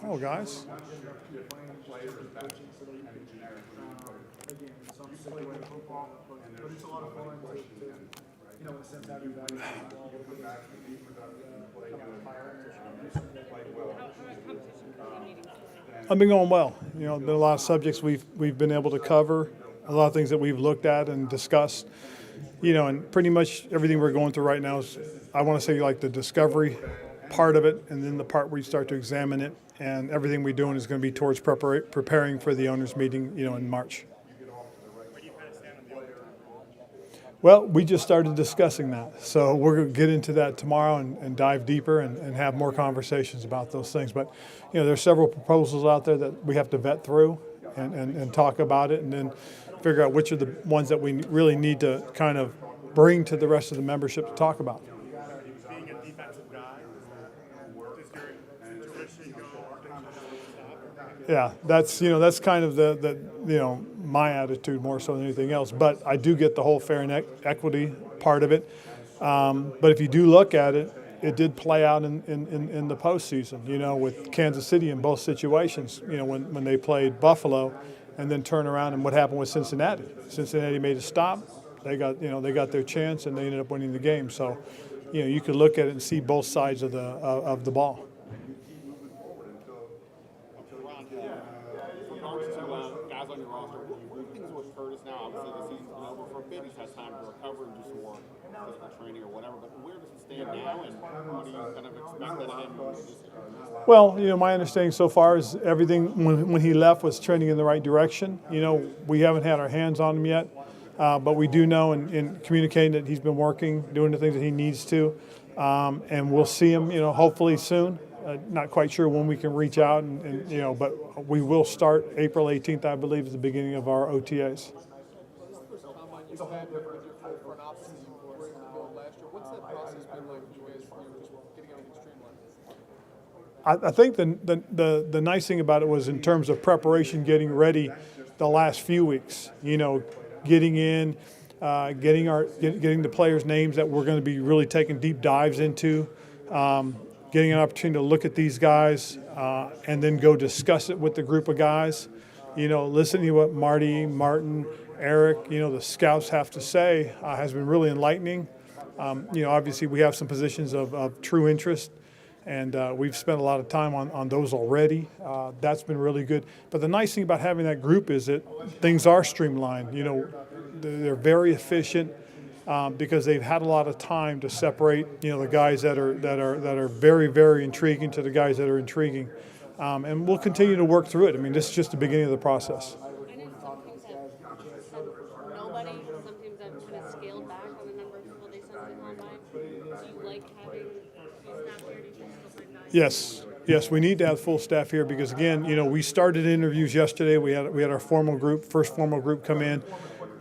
Oh, guys. I've been going well. You know, been a lot of subjects we've been able to cover, a lot of things that we've looked at and discussed. You know, and pretty much everything we're going through right now is, I want to say, like the discovery part of it, and then the part where you start to examine it, and everything we're doing is going to be towards preparing for the owners' meeting, you know, in March. Well, we just started discussing that. So we're going to get into that tomorrow and dive deeper and have more conversations about those things. But, you know, there's several proposals out there that we have to vet through and talk about it, and then figure out which are the ones that we really need to kind of bring to the rest of the membership to talk about. Yeah, that's kind of the my attitude more so than anything else. But I do get the whole fair and equity part of it. But if you do look at it, it did play out in the postseason. You know, with Kansas City in both situations. You know, when they played Buffalo, and then turn around and what happened with Cincinnati. Cincinnati made a stop. They got their chance and they ended up winning the game. So, you know, you could look at it and see both sides of the ball. Guys on your roster, what things with Curtis now? Obviously, the season's been over for a bit. He's had time to recover and do some more physical training or whatever. But where does he stand now, and what do you kind of expect out of him? Well, you know, my understanding so far is everything when he left was trending in the right direction. You know, we haven't had our hands on him yet, but we do know in communicating that he's been working, doing the things that he needs to, and we'll see him, you know, hopefully soon. Not quite sure when we can reach out, and you know, but we will start April 18th, I believe, is the beginning of our OTAs. I think the nice thing about it was in terms of preparation, getting ready the last few weeks. You know, getting in, getting the players' names that we're going to be really taking deep dives into. Getting an opportunity to look at these guys and then go discuss it with the group of guys. You know, listening to what Martin, Eric, you know, the scouts have to say has been really enlightening. You know, obviously we have some positions of true interest, and we've spent a lot of time on those already. That's been really good. But the nice thing about having that group is that things are streamlined. You know, they're very efficient. Because they've had a lot of time to separate, you know, the guys that are very, very intriguing to the guys that are intriguing, and we'll continue to work through it. I mean, this is just the beginning of the process. I know some teams have nobody. Some teams have kind of scaled back on the number of people they send to the combine. Do you like having full staff here? Do you think stuff like that? Yes, we need to have full staff here because, again, you know, we started interviews yesterday. We had our first formal group come in.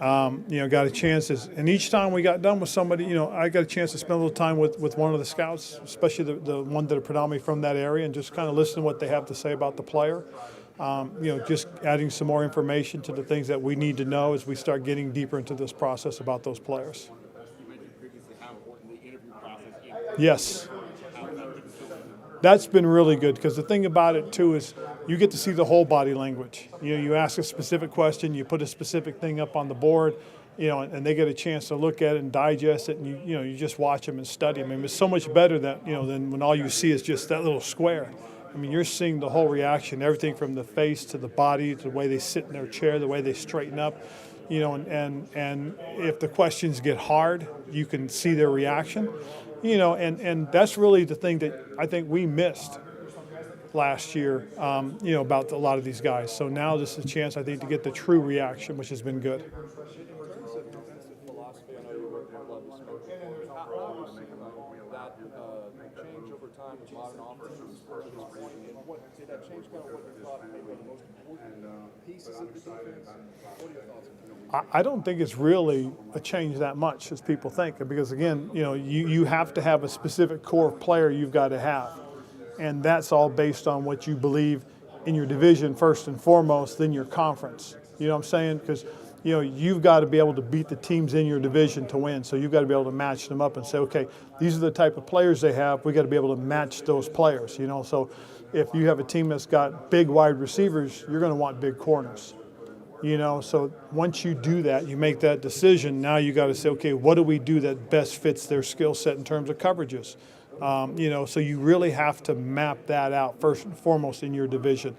You know, got a chance, and each time we got done with somebody, you know, I got a chance to spend a little time with one of the scouts, especially the one that are predominantly from that area, and just kind of listen to what they have to say about the player. You know, just adding some more information to the things that we need to know as we start getting deeper into this process about those players. You mentioned previously how important the interview process is. Yes. That's been really good because the thing about it too is you get to see the whole body language. You know, you ask a specific question, you put a specific thing up on the board, you know, and they get a chance to look at it and digest it, and you just watch them and study them. I mean, it's so much better that, you know, than when all you see is just that little square. I mean, you're seeing the whole reaction, everything from the face to the body to the way they sit in their chair, the way they straighten up, you know, and if the questions get hard, you can see their reaction. You know, and that's really the thing that I think we missed last year, you know, about a lot of these guys. So now this is a chance, I think, to get the true reaction, which has been good. Change over time with modern offenses to this point, and what did that change kind of what you thought maybe were the most important pieces of the defense? What are your thoughts on that? I don't think it's really a change that much as people think, because again, you know, you have to have a specific core player you've got to have, and that's all based on what you believe in your division first and foremost, then your conference. You know what I'm saying? Because you've got to be able to beat the teams in your division to win. So you've got to be able to match them up and say, okay, these are the type of players they have. We've got to be able to match those players, So if you have a team that's got big wide receivers, you're going to want big corners. So once you do that, you make that decision. Now you got to say, okay, what do we do that best fits their skill set in terms of coverages? So you really have to map that out first and foremost in your division.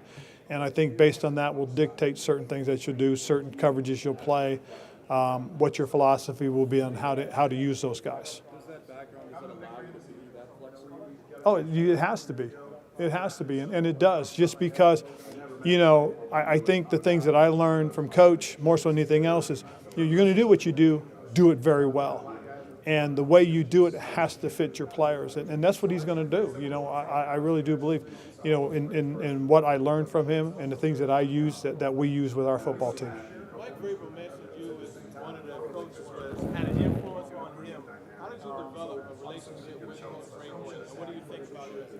And I think based on that will dictate certain things that you'll do, certain coverages you'll play, what your philosophy will be on how to use those guys. Does that background, does that allow you to be that flexible? Oh, it has to be. It has to be, and it does, just because, I think the things that I learned from Coach, more so than anything else, is you're going to do what you do it very well. And the way you do it has to fit your players, and that's what he's going to do. I really do believe, in what I learned from him and the things that I use that we use with our football team. Mike Rivera mentioned you as one of the coaches who had an influence on him. How did you develop a relationship with Coach Rivera, and what do you think about it?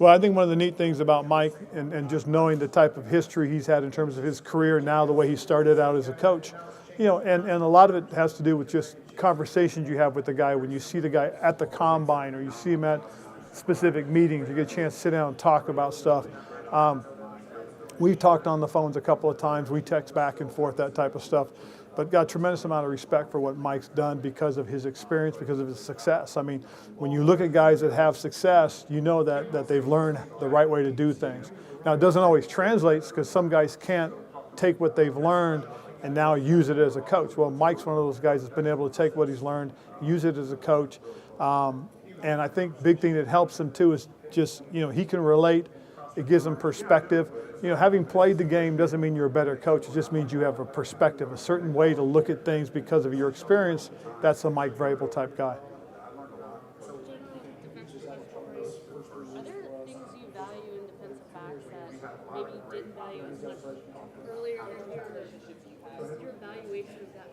Well, I think one of the neat things about Mike and just knowing the type of history he's had in terms of his career, now the way he started out as a coach, and a lot of it has to do with just conversations you have with the guy when you see the guy at the combine or you see him at specific meetings. You get a chance to sit down and talk about stuff. We've talked on the phones a couple of times. We text back and forth, that type of stuff. But got a tremendous amount of respect for what Mike's done because of his experience, because of his success. I mean, when you look at guys that have success, you know that they've learned the right way to do things. Now, it doesn't always translate because some guys can't take what they've learned and now use it as a coach. Well, Mike's one of those guys that's been able to take what he's learned, use it as a coach. And I think big thing that helps him too is just, he can relate. It gives him perspective. Having played the game doesn't mean you're a better coach. It just means you have a perspective, a certain way to look at things because of your experience. That's a Mike Vrabel type guy. Are there things you value in defensive backs that maybe you didn't value as much earlier in your career? What's your evaluation of that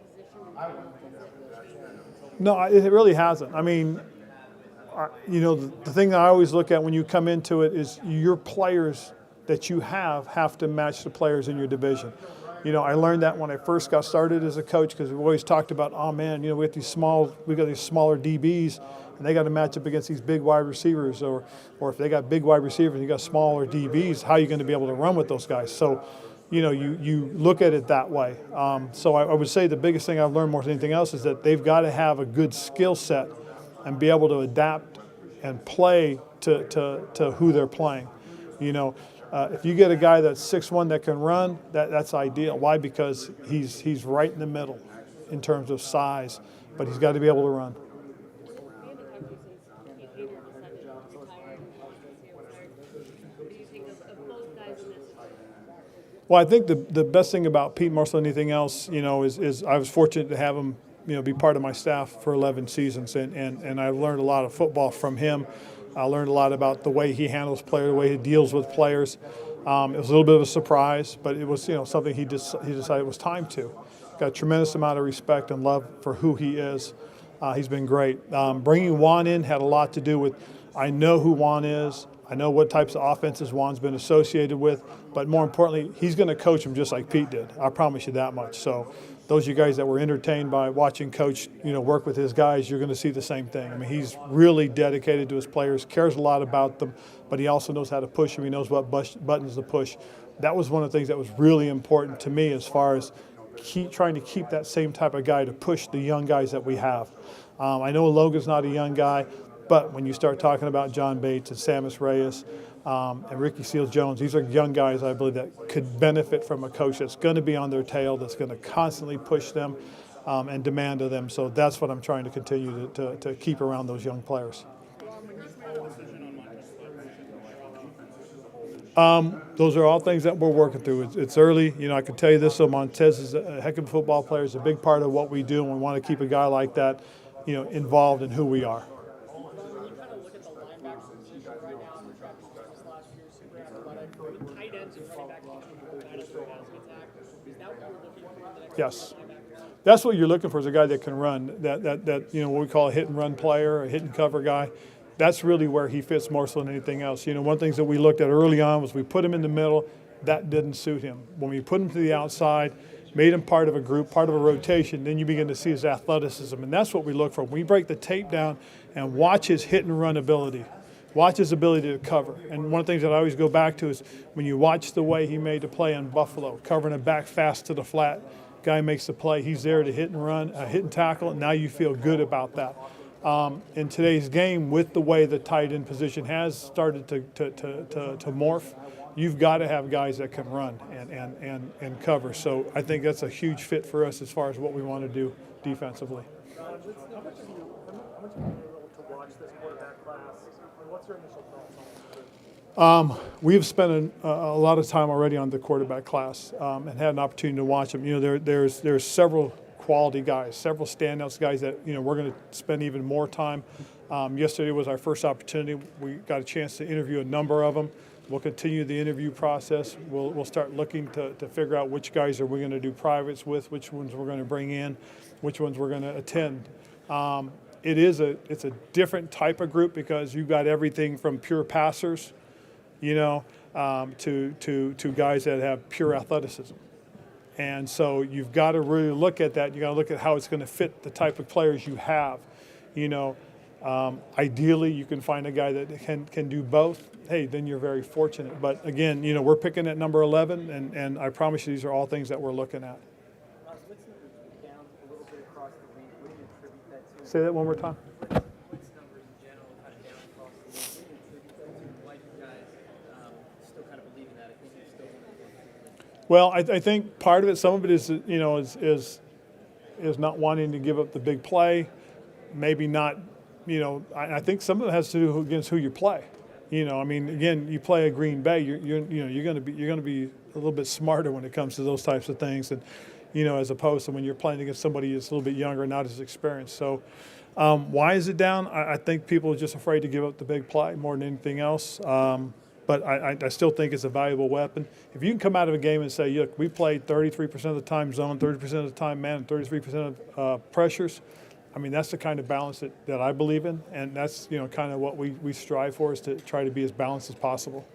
position? No, it really hasn't. I mean, the thing that I always look at when you come into it is your players that you have to match the players in your division. I learned that when I first got started as a coach because we've always talked about, oh man, we got these smaller DBs and they got to match up against these big wide receivers, or if they got big wide receivers and you got smaller DBs, how are you going to be able to run with those guys? So, you look at it that way. So I would say the biggest thing I've learned more than anything else is that they've got to have a good skill set and be able to adapt and play to who they're playing. If you get a guy that's 6'1" that can run, that's ideal. Why? Because he's right in the middle in terms of size, but he's got to be able to run. We haven't talked to you since Kate Hayner decided to retire and what do you think of both guys in this? Well, I think the best thing about Pete more so than anything else, is I was fortunate to have him, be part of my staff for 11 seasons, and I learned a lot of football from him. I learned a lot about the way he handles players, the way he deals with players. It was a little bit of a surprise, but it was something he decided it was time to. Got a tremendous amount of respect and love for who he is. He's been great. Bringing Juan in had a lot to do with, I know who Juan is. I know what types of offenses Juan's been associated with, but more importantly, he's going to coach him just like Pete did. I promise you that much. So those of you guys that were entertained by watching Coach, work with his guys, you're going to see the same thing. I mean, he's really dedicated to his players, cares a lot about them, but he also knows how to push them. He knows what buttons to push. That was one of the things that was really important to me as far as trying to keep that same type of guy to push the young guys that we have. I know Logan's not a young guy, but when you start talking about John Bates and Samus Reyes and Ricky Seals-Jones, these are young guys, I believe, that could benefit from a coach that's going to be on their tail, that's going to constantly push them and demand of them. So that's what I'm trying to continue to keep around those young players. Those are all things that we're working through. It's early. I can tell you this, so Montez is a heck of a football player. He's a big part of what we do, and we want to keep a guy like that, involved in who we are. When you kind of look at the linebacker position right now, the draft this last year, super athletic, the tight ends and running backs, right now as attack. Is that what you're looking for the next Yes. linebacker? That's what you're looking for, is a guy that can run, that what we call a hit and run player, a hit and cover guy. That's really where he fits more so than anything else. One of the things that we looked at early on was we put him in the middle. That didn't suit him. When we put him to the outside, made him part of a group, part of a rotation, then you begin to see his athleticism. And that's what we look for. We break the tape down and watch his hit and run ability. Watch his ability to cover. And one of the things that I always go back to is when you watch the way he made the play in Buffalo, covering it back fast to the flat, guy makes the play, he's there to hit and run, hit and tackle, and now you feel good about that. In today's game, with the way the tight end position has started to morph, you've got to have guys that can run and cover. So I think that's a huge fit for us as far as what we want to do defensively. How much have you been able to watch this quarterback class, and what's your initial thoughts on it? We've spent a lot of time already on the quarterback class and had an opportunity to watch them. You know, there's several quality guys, several standouts guys that, you know, we're going to spend even more time. Yesterday was our first opportunity. We got a chance to interview a number of them. We'll continue the interview process. We'll start looking to figure out which guys are we going to do privates with, which ones we're going to bring in, which ones we're going to attend. It's a different type of group because you've got everything from pure passers, you know, to guys that have pure athleticism. And so you've got to really look at that. You got to look at how it's going to fit the type of players you have. You know, ideally you can find a guy that can do both. Hey, then you're very fortunate. But again, you know, we're picking at number 11, and I promise you these are all things that we're looking at. Blitz numbers down a little bit across the league. What do you attribute that to? Say that one more time. Blitz numbers in general kind of down across the league. What do you attribute that to? Why do you guys still kind of believe in that? I think you're still one of the ones. Well, I think part of it, some of it is, you know, is not wanting to give up the big play, maybe not, you know. I think some of it has to do against who you play. You know, I mean, again, you play a Green Bay, you're going to be a little bit smarter when it comes to those types of things, and you know, as opposed to when you're playing against somebody that's a little bit younger, not as experienced. So, why is it down? I think people are just afraid to give up the big play more than anything else. But I still think it's a valuable weapon. If you can come out of a game and say, look, we played 33% of the time zone, 30% of the time man, and 33% of pressures, I mean, that's the kind of balance that I believe in, and that's, you know, kind of what we strive for, is to try to be as balanced as possible.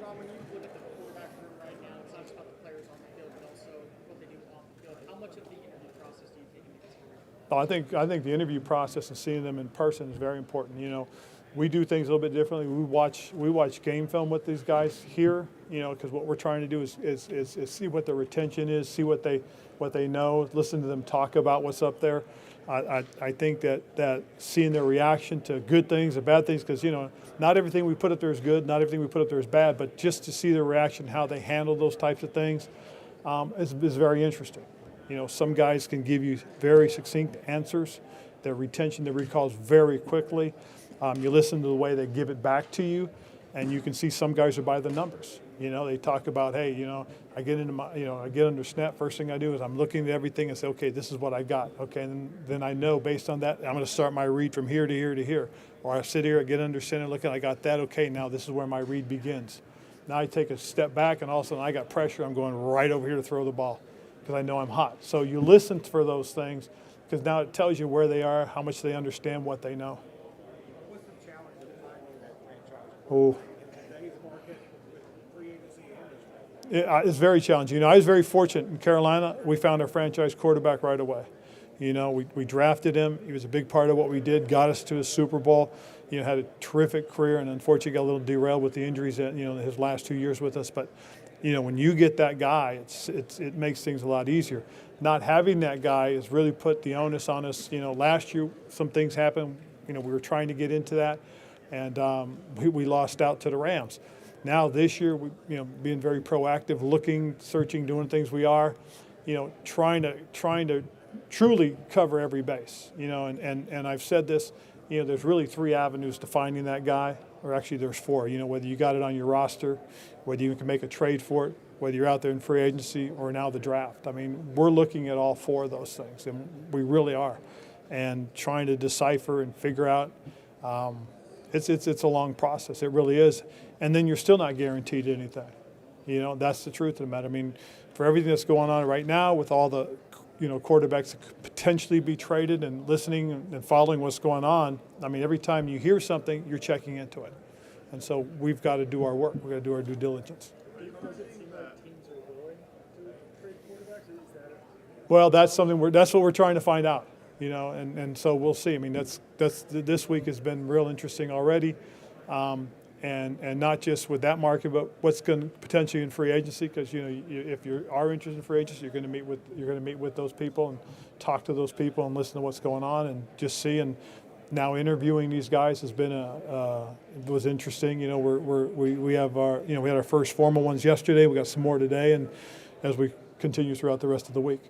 Ron, when you look at the quarterback room right now, it's not just about the players on the field, but also what they do off the field. How much of the interview process do you take into consideration? Well, I think the interview process and seeing them in person is very important. You know, we do things a little bit differently. We watch game film with these guys here, you know, because what we're trying to do is see what their retention is, see what they know, listen to them talk about what's up there. I think that seeing their reaction to good things and bad things, because, you know, not everything we put up there is good, not everything we put up there is bad, but just to see their reaction, how they handle those types of things, is very interesting. You know, some guys can give you very succinct answers. Their retention, their recalls very quickly. You listen to the way they give it back to you, and you can see some guys are by the numbers. You know, they talk about, hey, you know, I get under snap. First thing I do is I'm looking at everything and say, okay, this is what I got. Okay, and then I know based on that, I'm going to start my read from here to here to here. Or I sit here, I get under center, looking, I got that. Okay, now this is where my read begins. Now I take a step back, and all of a sudden I got pressure. I'm going right over here to throw the ball because I know I'm hot. So you listen for those things, because now it tells you where they are, how much they understand what they know. What's the challenge of finding that franchise? Oh. In today's market, with free agency and It's very challenging. You know, I was very fortunate in Carolina. We found our franchise quarterback right away. You know, we drafted him. He was a big part of what we did, got us to a Super Bowl. You know, had a terrific career, and unfortunately got a little derailed with the injuries that, you know, his last 2 years with us. But, you know, when you get that guy, it makes things a lot easier. Not having that guy has really put the onus on us. You know, last year some things happened. You know, we were trying to get into that, and we lost out to the Rams. Now this year, we, you know, being very proactive, looking, searching, doing things we are, you know, trying to truly cover every base. You know, and I've said this, you know, there's really 3 avenues to finding that guy, or actually there's 4. You know, whether you got it on your roster, whether you can make a trade for it, whether you're out there in free agency, or now the draft. I mean, we're looking at all 4 of those things, and we really are, and trying to decipher and figure out. It's a long process. It really is. And then you're still not guaranteed anything. You know, that's the truth of the matter. I mean, for everything that's going on right now with all the, you know, quarterbacks that could potentially be traded, and listening and following what's going on, I mean, every time you hear something, you're checking into it. And so we've got to do our work. We've got to do our due diligence. Does it seem like teams are willing to trade quarterbacks? Is that Well, that's what we're trying to find out, you know, and so we'll see. I mean, this week has been real interesting already, and not just with that market, but what's going to potentially in free agency, because you know if you are interested in free agency, you're going to meet with those people and talk to those people and listen to what's going on and just see. And now interviewing these guys has been was interesting. You know, we have our we had our first formal ones yesterday. We got some more today, and as we continue throughout the rest of the week.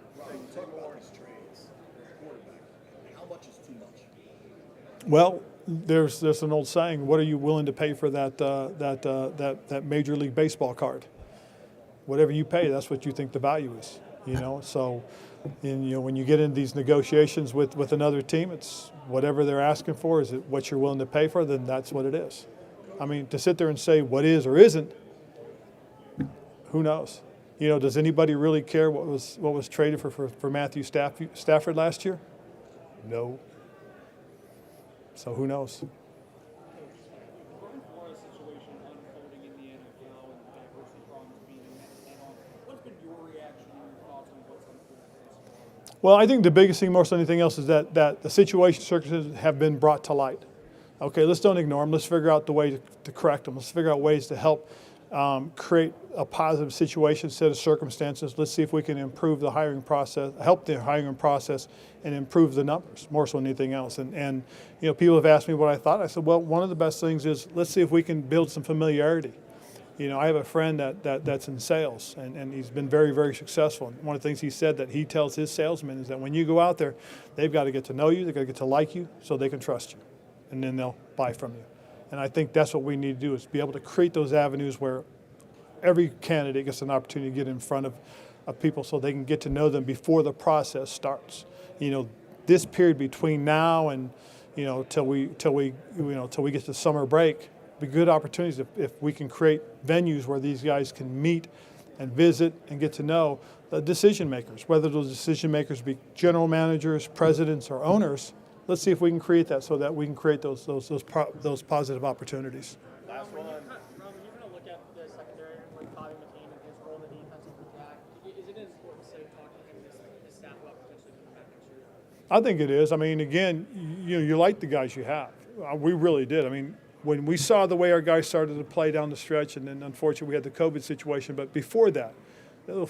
Well, there's an old saying: "What are you willing to pay for that Major League Baseball card?" Whatever you pay, that's what you think the value is. You know, so when you get into these negotiations with another team, it's whatever they're asking for. Is it what you're willing to pay for? Then that's what it is. I mean, to sit there and say what is or isn't, who knows? You know, does anybody really care what was traded for Matthew Stafford last year? No. So who knows? Well, I think the biggest thing, more than anything else, is that the situation circumstances have been brought to light. Okay, let's don't ignore them. Let's figure out the way to correct them. Let's figure out ways to help create a positive situation, set of circumstances. Let's see if we can improve the hiring process, help the hiring process, and improve the numbers more so than anything else. And you know, people have asked me what I thought. I said, well, one of the best things is let's see if we can build some familiarity. You know, I have a friend that's in sales, and he's been very, very successful. And one of the things he said that he tells his salesmen is that when you go out there, they've got to get to know you, they've got to get to like you, so they can trust you, and then they'll buy from you. And I think that's what we need to do, is be able to create those avenues where every candidate gets an opportunity to get in front of people so they can get to know them before the process starts. You know, this period between now and till we get to summer break, be good opportunities if we can create venues where these guys can meet and visit and get to know the decision makers, whether those decision makers be general managers, presidents, or owners. Let's see if we can create that so that we can create those positive opportunities. Last one. When you kind of look at the secondary, like Bobby McCain and his role in the defensive attack, is it important to say talking to him and his staff about potentially coming back next year? I think it is. I mean, again, you like the guys you have. We really did. I mean, when we saw the way our guys started to play down the stretch, and then unfortunately we had the COVID situation, but before that,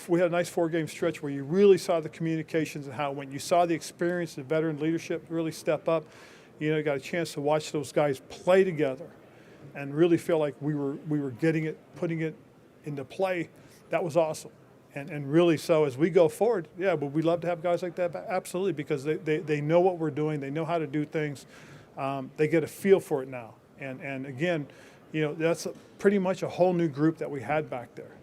we had a nice 4-game stretch where you really saw the communications and how it went. You saw the experience, the veteran leadership really step up. You got a chance to watch those guys play together and really feel like we were getting it, putting it into play. That was awesome. And really, so as we go forward, yeah, but we'd love to have guys like that, absolutely, because they know what we're doing, they know how to do things, they get a feel for it now. And again, that's pretty much a whole new group that we had back there.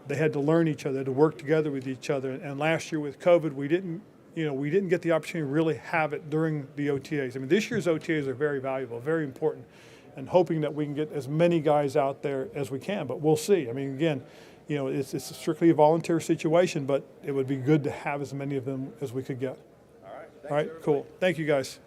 They had to learn each other, to work together with each other. And last year with COVID, we didn't get the opportunity to really have it during the OTAs. I mean, this year's OTAs are very valuable, very important, and hoping that we can get as many guys out there as we can. But we'll see. I mean, again, it's strictly a volunteer situation, but it would be good to have as many of them as we could get. All right. All right, cool. Thank you, guys.